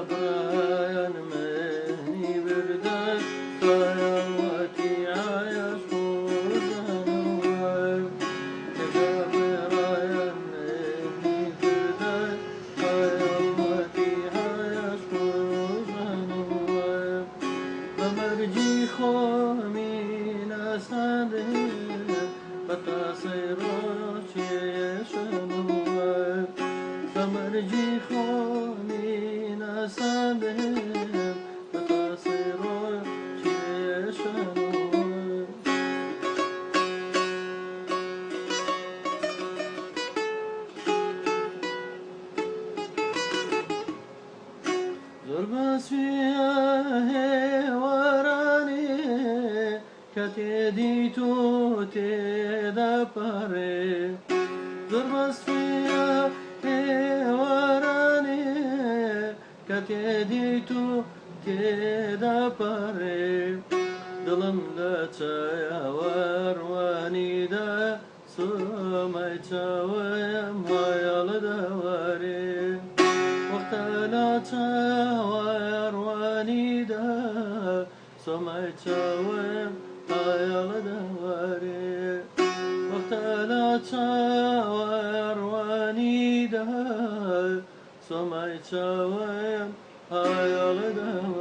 برايان مني بردان طيوتي عايش خوزان برايان مني بردان طيوتي عايش خوزان بمرجي خومين أساده بتصيروش يشنو بمرجي خومين أساده بتصيروش يشنو زربس فيها وراني كتدي تو تدا باري زربس فيها وراني كتدي تو تدا باري دلم دا تشايا ورواني دا سومي تشاويا مايال دواري وقتنا تشاورواني دا سومي تشاويا مايال دواري وقتنا تشاورواني دا سومي تشاويا مايال دواري